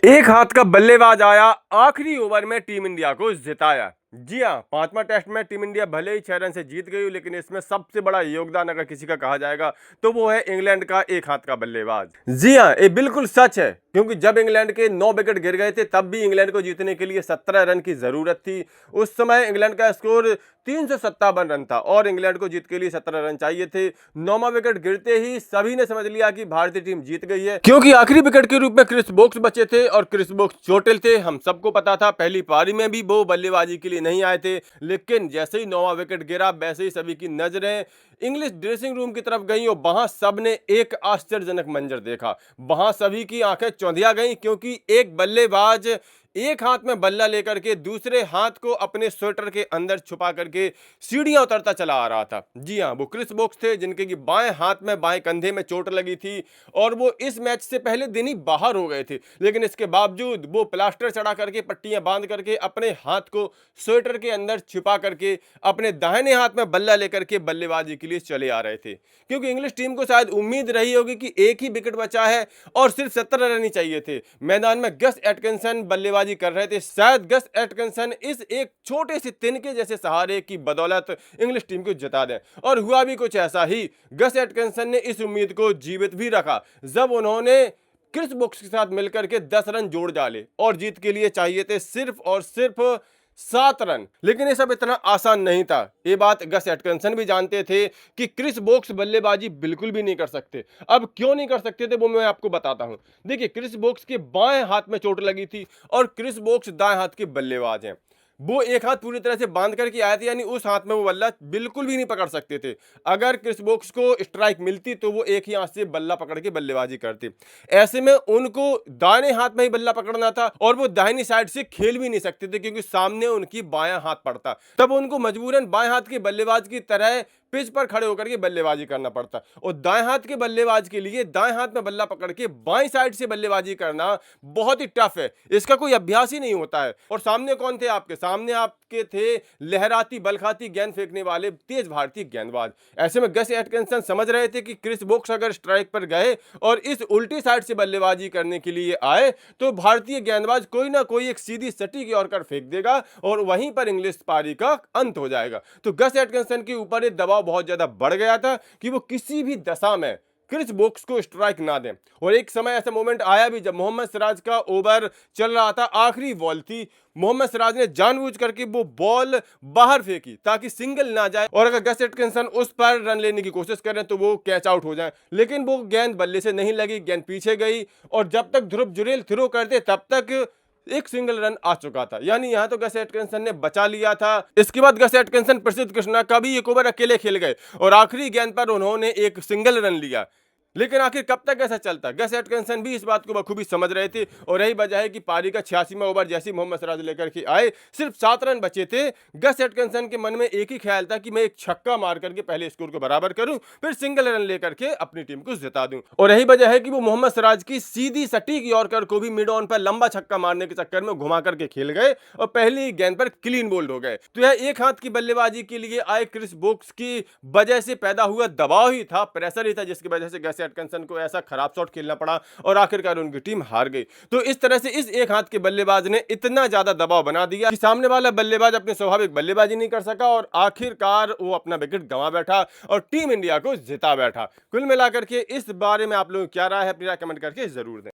एक हाथ का बल्लेबाज आया, आखिरी ओवर में टीम इंडिया को जिताया। जी हाँ, पांचवा टेस्ट में टीम इंडिया भले ही 6 रन से जीत गई हो, लेकिन इसमें सबसे बड़ा योगदान अगर किसी का कहा जाएगा तो वो है इंग्लैंड का एक हाथ का बल्लेबाज। जी हाँ, ये बिल्कुल सच है, क्योंकि जब इंग्लैंड के 9 विकेट गिर गए थे तब भी इंग्लैंड को जीतने के लिए 17 रन की जरूरत थी। उस समय इंग्लैंड का स्कोर 357 रन था और इंग्लैंड को जीत के लिए 17 रन चाहिए थे। 9वां विकेट गिरते ही सभी ने समझ लिया कि भारतीय टीम जीत गई है, क्योंकि आखिरी विकेट के रूप में क्रिस वोक्स बचे थे और क्रिस वोक्स चोटिल थे। हम सबको पता था, पहली पारी में भी वो बल्लेबाजी के लिए नहीं आए थे, लेकिन जैसे ही 9वां विकेट गिरा वैसे ही सभी की नजरें इंग्लिश ड्रेसिंग रूम की तरफ गई और वहां सबने एक आश्चर्यजनक मंजर देखा। वहां सभी की आंखें चौंधिया गईं, क्योंकि एक बल्लेबाज एक हाथ में बल्ला लेकर के दूसरे हाथ को अपने स्वेटर के अंदर छुपा करके सीढ़ियां उतरता चला आ रहा था। जी हां, वो क्रिस वोक्स थे, जिनके की बाएं हाथ में बाएं कंधे में चोट लगी थी और वो इस मैच से पहले दिन ही बाहर हो गए थे। लेकिन इसके बावजूद वो प्लास्टर चढ़ा करके, पट्टियां बांध करके अपने हाथ को स्वेटर के अंदर छिपा करके अपने दाहिने हाथ में बल्ला लेकर के बल्लेबाजी के लिए चले आ रहे थे, क्योंकि इंग्लिश टीम को शायद उम्मीद रही होगी कि एक ही विकेट बचा है और सिर्फ 17 रन ही चाहिए थे। मैदान में गस एटकिंसन बल्लेबाजी कर रहे थे। शायद गस एटकिंसन इस एक छोटे से तिनके जैसे सहारे की बदौलत इंग्लिश टीम को जिता दें, और हुआ भी कुछ ऐसा ही। गस एटकिंसन ने इस उम्मीद को जीवित भी रखा जब उन्होंने क्रिस वोक्स के साथ मिलकर के 10 रन जोड़ डाले और जीत के लिए चाहिए थे सिर्फ और सिर्फ 7 रन। लेकिन ये सब इतना आसान नहीं था। ये बात गस एटकिंसन भी जानते थे कि क्रिस वोक्स बल्लेबाजी बिल्कुल भी नहीं कर सकते। अब क्यों नहीं कर सकते थे वो मैं आपको बताता हूं। देखिए, क्रिस वोक्स के बाएं हाथ में चोट लगी थी और क्रिस वोक्स दाएं हाथ के बल्लेबाज हैं। वो एक हाथ पूरी तरह से बांध करके आए थे, यानी उस हाथ में वो बल्ला बिल्कुल भी नहीं पकड़ सकते थे। अगर क्रिस वोक्स को स्ट्राइक मिलती तो वो एक ही हाथ से बल्ला पकड़ के बल्लेबाजी करते। ऐसे में उनको दाहिने हाथ में ही बल्ला पकड़ना था और वो दाहिनी साइड से खेल भी नहीं सकते थे, क्योंकि सामने उनकी बायां हाथ पड़ता। तब उनको मजबूरन बाएं हाथ के बल्लेबाज की तरह पिच पर खड़े होकर के बल्लेबाजी करना पड़ता। और दाएं हाथ के बल्लेबाज के लिए दाएं हाथ में बल्ला पकड़ के बाईं साइड से बल्लेबाजी करना बहुत ही टफ है। इसका कोई अभ्यास ही नहीं होता है। और सामने कौन थे आपके सामने? आपके थे लहराती बलखाती गेंद फेंकने वाले तेज भारतीय गेंदबाज। ऐसे में गस एटकिंसन समझ रहे थे कि क्रिस वोक्स अगर स्ट्राइक पर गए और इस उल्टी साइड से बल्लेबाजी करने के लिए आए तो भारतीय गेंदबाज कोई ना कोई एक सीधी सटी की ओर कर फेंक देगा और वहीं पर इंग्लिश पारी का अंत हो जाएगा। तो गस एटकिंसन के ऊपर ये दबाव बहुत ज्यादा बढ़ गया था कि वो किसी भी दशा में क्रिस वोक्स को स्ट्राइक ना दें। और एक समय ऐसा मोमेंट आया भी जब मोहम्मद सिराज का ओवर चल रहा था, आखिरी बॉल थी। मोहम्मद सिराज ने जानबूझ करके वो बॉल बाहर फेंकी ताकि सिंगल ना जाए, और अगर गस एटकिंसन उस पर रन लेने की कोशिश करें तो वो कैच आउट हो जाए। लेकिन वो गेंद बल्ले से नहीं लगी, गेंद पीछे गई और जब तक ध्रुव जुरेल थ्रो करते तब तक एक सिंगल रन आ चुका था। यानी यहां तो गस एटकिंसन ने बचा लिया था। इसके बाद गस एटकिंसन प्रसिद्ध कृष्णा का भी एक ओवर अकेले खेल गए और आखिरी गेंद पर उन्होंने एक सिंगल रन लिया। लेकिन आखिर कब तक ऐसा चलता? गस एटकिंसन भी इस बात को बखूबी समझ रहे थे और यही वजह है कि पारी का 86वां ओवर जैसे मोहम्मद सिराज लेकर के आए, सिर्फ 7 रन बचे थे। गस एटकिंसन के मन में एक ही ख्याल था कि मैं एक छक्का मार करके पहले स्कोर को बराबर करूं, फिर सिंगल रन लेकर के अपनी टीम को जिता दूं। और यही वजह है कि वो मोहम्मद सिराज की सीधी सटीक यॉर्कर को भी मिड ऑन पर लंबा छक्का मारने के चक्कर में घुमा करके खेल गए और पहली गेंद पर क्लीन बोल्ड हो गए। तो यह एक हाथ की बल्लेबाजी के लिए आए क्रिस वोक्स की वजह से पैदा हुआ दबाव ही था, प्रेशर ही था, जिसकी वजह से गस एटकिंसन को ऐसा खराब शॉट खेलना पड़ा और आखिरकार उनकी टीम हार गई। तो इस तरह से इस एक हाथ के बल्लेबाज ने इतना ज्यादा दबाव बना दिया कि सामने वाला बल्लेबाज अपने स्वाभाविक बल्लेबाजी नहीं कर सका और आखिरकार वो अपना विकेट गंवा बैठा और टीम इंडिया को जिता बैठा। कुल मिलाकर के इस बारे में आप लोगों की क्या राय है? अपनी राय कमेंट करके जरूर दें।